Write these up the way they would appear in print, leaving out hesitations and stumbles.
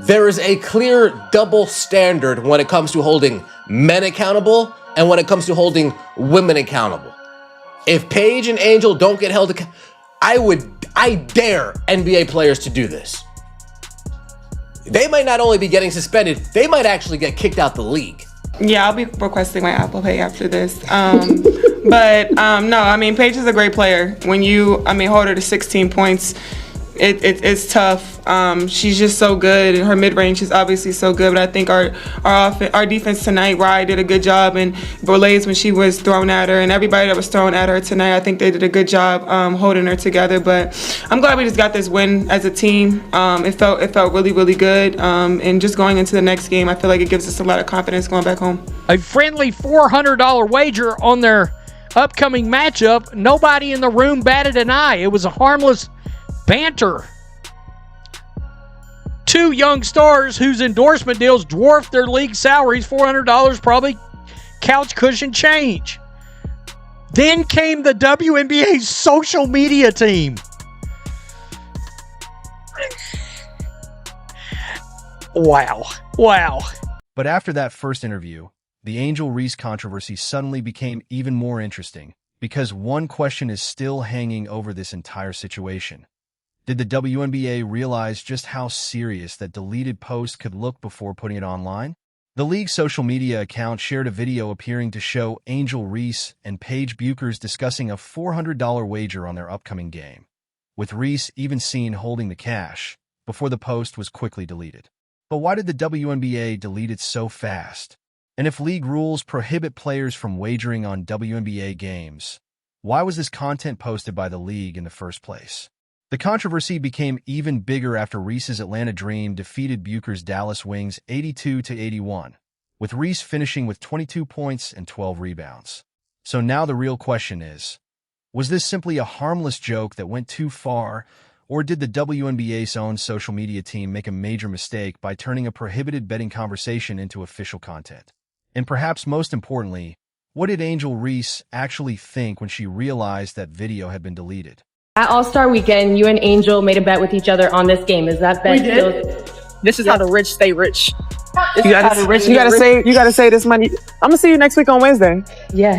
There is a clear double standard when it comes to holding men accountable and when it comes to holding women accountable. If Paige and Angel don't get held accountable, I dare NBA players to do this. They might not only be getting suspended, they might actually get kicked out the league. Yeah, I'll be requesting my Apple Pay after this. No, I mean, Paige is a great player. When you, hold her to 16 points, it's tough. She's just so good, and her mid-range is obviously so good. But I think our defense tonight, Rye did a good job, and Borlase when she was thrown at her, and everybody that was thrown at her tonight, I think they did a good job holding her together. But I'm glad we just got this win as a team. It felt really, really good. And just going into the next game, I feel like it gives us a lot of confidence going back home. A friendly $400 wager on their upcoming matchup. Nobody in the room batted an eye. It was a harmless banter. Two young stars whose endorsement deals dwarfed their league salaries, $400 probably couch cushion change. Then came the WNBA social media team. Wow. But after that first interview, the Angel Reese controversy suddenly became even more interesting, because one question is still hanging over this entire situation. Did the WNBA realize just how serious that deleted post could look before putting it online? The league's social media account shared a video appearing to show Angel Reese and Paige Bueckers discussing a $400 wager on their upcoming game, with Reese even seen holding the cash before the post was quickly deleted. But why did the WNBA delete it so fast? And if league rules prohibit players from wagering on WNBA games, why was this content posted by the league in the first place? The controversy became even bigger after Reese's Atlanta Dream defeated Bueckers' Dallas Wings 82-81, with Reese finishing with 22 points and 12 rebounds. So now the real question is, was this simply a harmless joke that went too far, or did the WNBA's own social media team make a major mistake by turning a prohibited betting conversation into official content? And perhaps most importantly, what did Angel Reese actually think when she realized that video had been deleted? At All-Star Weekend, you and Angel made a bet with each other on this game. Is that bet still? This is how the rich stay rich. You gotta save this money. I'm gonna see you next week on Wednesday. Yeah.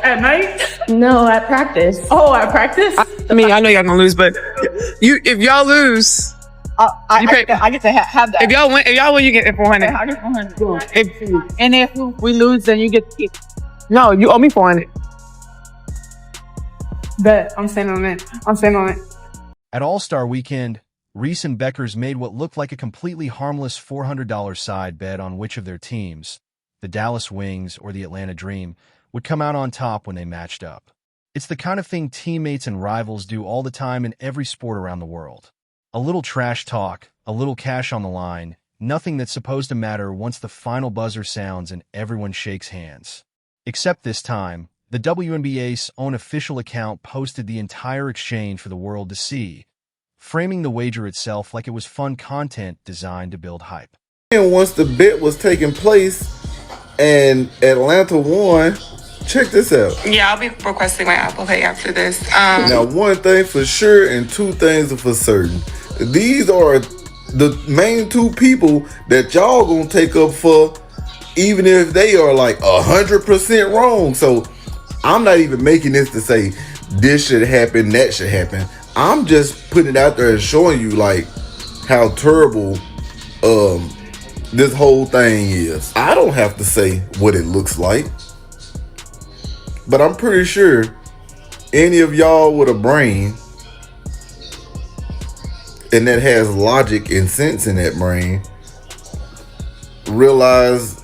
At night? No, at practice. Oh, at practice? I know y'all gonna lose, but if y'all lose, I get to have that. if y'all win, you get 400. I get 400. And if we lose, then you get. No, you owe me 400. Bet. I'm staying on it. At All-Star Weekend, Reese and Bueckers made what looked like a completely harmless $400 side bet on which of their teams, the Dallas Wings or the Atlanta Dream, would come out on top when they matched up. It's the kind of thing teammates and rivals do all the time in every sport around the world. A little trash talk, a little cash on the line, nothing that's supposed to matter once the final buzzer sounds and everyone shakes hands. Except this time, the WNBA's own official account posted the entire exchange for the world to see, framing the wager itself like it was fun content designed to build hype. And once the bet was taking place and Atlanta won, check this out. Yeah, I'll be requesting my Apple Pay after this. Now, one thing for sure and two things are for certain. These are the main two people that y'all gonna take up for, even if they are like 100% wrong. So I'm not even making this to say this should happen, that should happen. I'm just putting it out there and showing you like how terrible this whole thing is. I don't have to say what it looks like, but I'm pretty sure any of y'all with a brain and that has logic and sense in that brain realize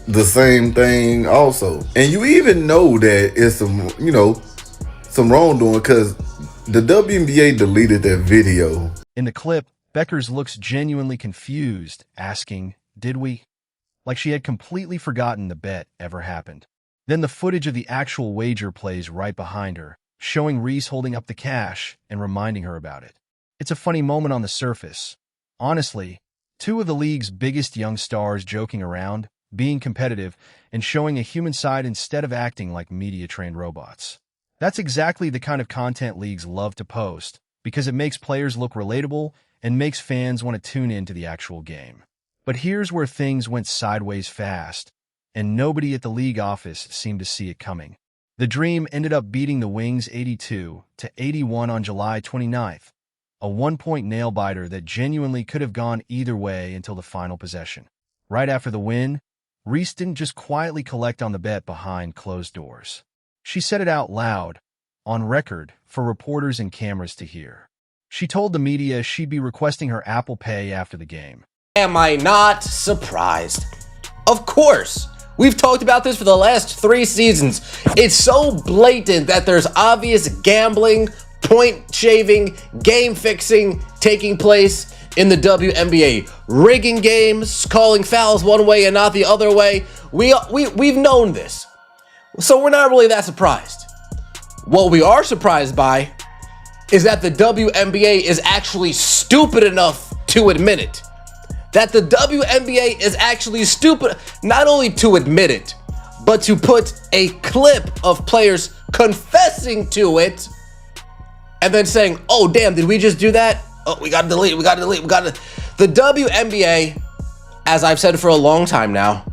the same thing also. And you even know that it's some wrongdoing because the WNBA deleted that video. In the clip, Bueckers looks genuinely confused, asking, "Did we?" Like she had completely forgotten the bet ever happened. Then the footage of the actual wager plays right behind her, showing Reese holding up the cash and reminding her about it. It's a funny moment on the surface. Honestly, two of the league's biggest young stars joking around, being competitive, and showing a human side instead of acting like media-trained robots. That's exactly the kind of content leagues love to post, because it makes players look relatable and makes fans want to tune in to the actual game. But here's where things went sideways fast, and nobody at the league office seemed to see it coming. The Dream ended up beating the Wings 82-81 on July 29th, a one-point nail-biter that genuinely could have gone either way until the final possession. Right after the win, Reese didn't just quietly collect on the bet behind closed doors. She said it out loud, on record, for reporters and cameras to hear. She told the media she'd be requesting her Apple Pay after the game. Am I not surprised? Of course. We've talked about this for the last 3 seasons. It's so blatant that there's obvious gambling, point shaving, game fixing taking place in the WNBA. Rigging games, calling fouls one way and not the other way. We've known this. So we're not really that surprised. What we are surprised by is that the WNBA is actually stupid enough to admit it. That the WNBA is actually stupid, not only to admit it, but to put a clip of players confessing to it and then saying, oh, damn, did we just do that? Oh, we gotta delete. The WNBA, as I've said for a long time now,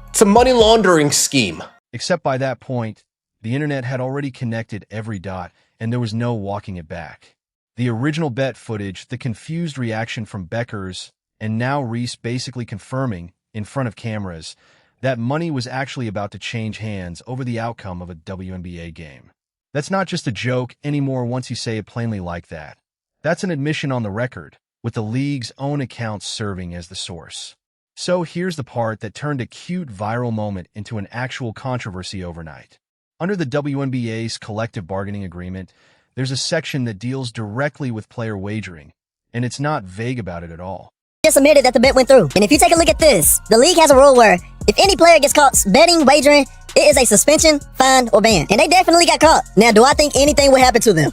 it's a money laundering scheme. Except by that point, the internet had already connected every dot, and there was no walking it back. The original bet footage, the confused reaction from Bueckers, and now Reese basically confirming, in front of cameras, that money was actually about to change hands over the outcome of a WNBA game. That's not just a joke anymore once you say it plainly like that. That's an admission on the record, with the league's own accounts serving as the source. So here's the part that turned a cute viral moment into an actual controversy overnight. Under the WNBA's collective bargaining agreement, there's a section that deals directly with player wagering, and it's not vague about it at all. Just admitted that the bet went through. And if you take a look at this, the league has a rule where if any player gets caught betting, wagering, it is a suspension, fine, or ban. And they definitely got caught. Now, do I think anything would happen to them?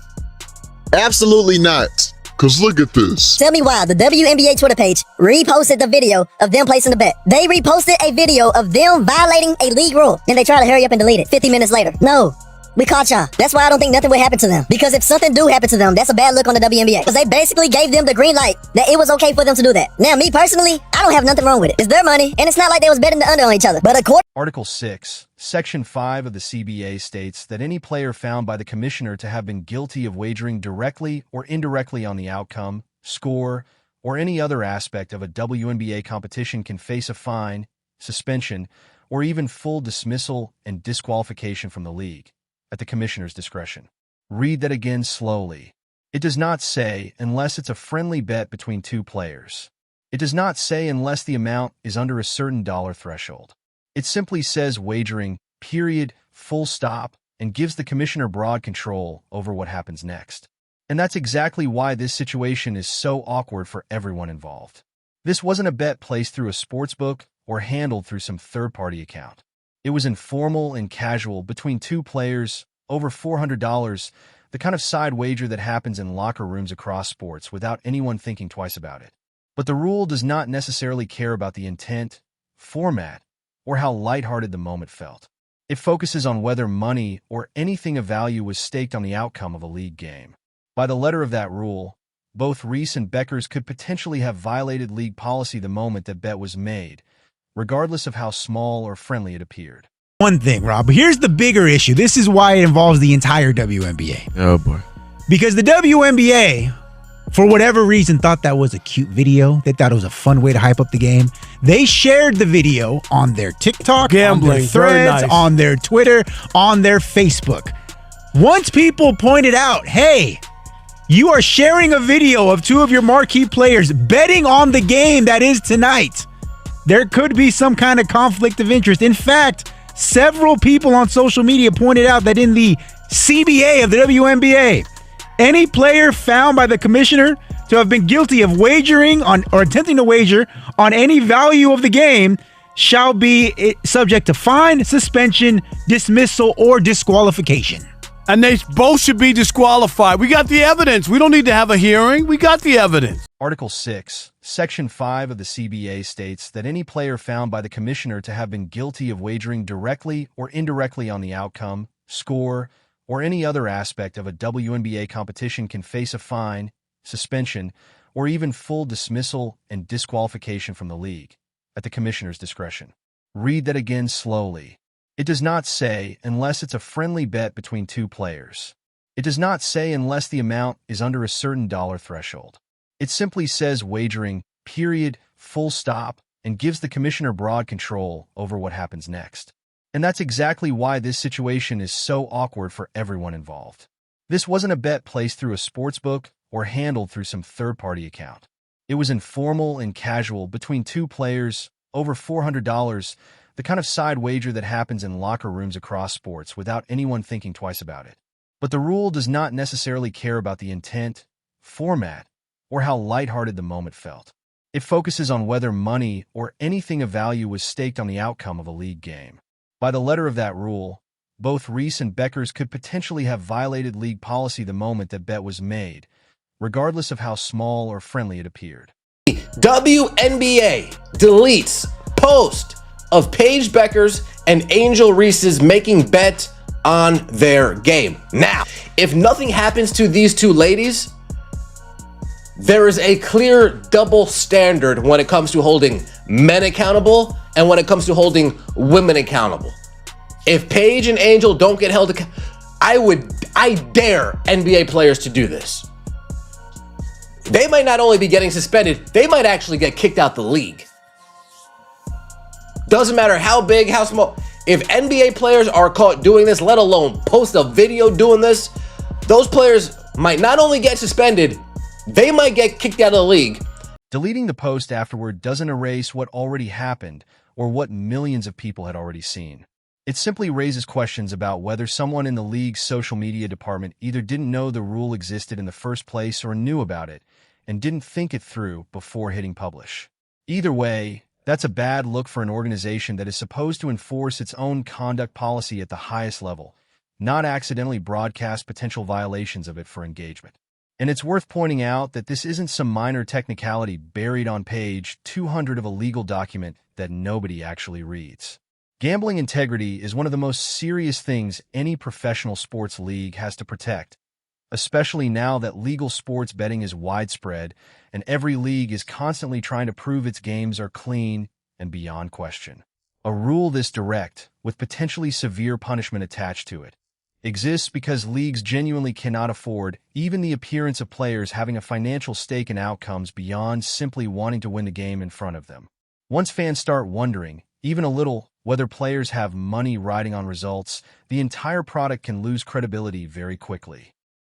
Absolutely not. Cause look at this. Tell me why the WNBA Twitter page reposted the video of them placing the bet. They reposted a video of them violating a league rule. And they try to hurry up and delete it 50 minutes later. No. We caught y'all. That's why I don't think nothing will happen to them. Because if something do happen to them, that's a bad look on the WNBA. Because they basically gave them the green light that it was okay for them to do that. Now, me personally, I don't have nothing wrong with it. It's their money, and it's not like they was betting the under on each other. But according Article 6, Section 5 of the CBA states that any player found by the commissioner to have been guilty of wagering directly or indirectly on the outcome, score, or any other aspect of a WNBA competition can face a fine, suspension, or even full dismissal and disqualification from the league, at the commissioner's discretion. Read that again slowly. It does not say unless it's a friendly bet between 2 players. It does not say unless the amount is under a certain dollar threshold. It simply says wagering, period, full stop, and gives the commissioner broad control over what happens next. And that's exactly why this situation is so awkward for everyone involved. This wasn't a bet placed through a sportsbook or handled through some third-party account. It was informal and casual between 2 players, over $400, the kind of side wager that happens in locker rooms across sports without anyone thinking twice about it. But the rule does not necessarily care about the intent, format, or how lighthearted the moment felt. It focuses on whether money or anything of value was staked on the outcome of a league game. By the letter of that rule, both Reese and Bueckers could potentially have violated league policy the moment that bet was made, regardless of how small or friendly it appeared. One thing, Rob, but here's the bigger issue. This is why it involves the entire WNBA. Oh boy. Because the WNBA, for whatever reason, thought that was a cute video. They thought it was a fun way to hype up the game. They shared the video on their TikTok, on their threads, on their Twitter, on their Facebook. Once people pointed out, hey, you are sharing a video of 2 of your marquee players betting on the game that is tonight, there could be some kind of conflict of interest. In fact, several people on social media pointed out that in the CBA of the WNBA, any player found by the commissioner to have been guilty of wagering on or attempting to wager on any value of the game shall be subject to fine, suspension, dismissal, or disqualification. And they both should be disqualified. We got the evidence. We don't need to have a hearing. We got the evidence. Article 6, Section 5 of the CBA states that any player found by the commissioner to have been guilty of wagering directly or indirectly on the outcome, score, or any other aspect of a WNBA competition can face a fine, suspension, or even full dismissal and disqualification from the league, at the commissioner's discretion. Read that again slowly. It does not say unless it's a friendly bet between two players. It does not say unless the amount is under a certain dollar threshold. It simply says wagering, period, full stop, and gives the commissioner broad control over what happens next. And that's exactly why this situation is so awkward for everyone involved. This wasn't a bet placed through a sportsbook or handled through some third-party account. It was informal and casual between two players, over $400, the kind of side wager that happens in locker rooms across sports without anyone thinking twice about it. But the rule does not necessarily care about the intent, format, or how lighthearted the moment felt. It focuses on whether money or anything of value was staked on the outcome of a league game. By the letter of that rule, both Reese and Bueckers could potentially have violated league policy the moment that bet was made, regardless of how small or friendly it appeared. WNBA deletes post of Paige Bueckers and Angel Reese's making bet on their game. Now, if nothing happens to these two ladies, there is a clear double standard when it comes to holding men accountable and when it comes to holding women accountable. If Paige and Angel don't get held accountable, I dare NBA players to do this. They might not only be getting suspended, they might actually get kicked out the league. Doesn't matter how big, how small. If NBA players are caught doing this, let alone post a video doing this, those players might not only get suspended, they might get kicked out of the league. Deleting the post afterward doesn't erase what already happened or what millions of people had already seen. It simply raises questions about whether someone in the league's social media department either didn't know the rule existed in the first place or knew about it and didn't think it through before hitting publish. Either way, that's a bad look for an organization that is supposed to enforce its own conduct policy at the highest level, not accidentally broadcast potential violations of it for engagement. And it's worth pointing out that this isn't some minor technicality buried on page 200 of a legal document that nobody actually reads. Gambling integrity is one of the most serious things any professional sports league has to protect, especially now that legal sports betting is widespread and every league is constantly trying to prove its games are clean and beyond question. A rule this direct, with potentially severe punishment attached to it, exists because leagues genuinely cannot afford even the appearance of players having a financial stake in outcomes beyond simply wanting to win the game in front of them. Once fans start wondering, even a little, whether players have money riding on results, the entire product can lose credibility very quickly.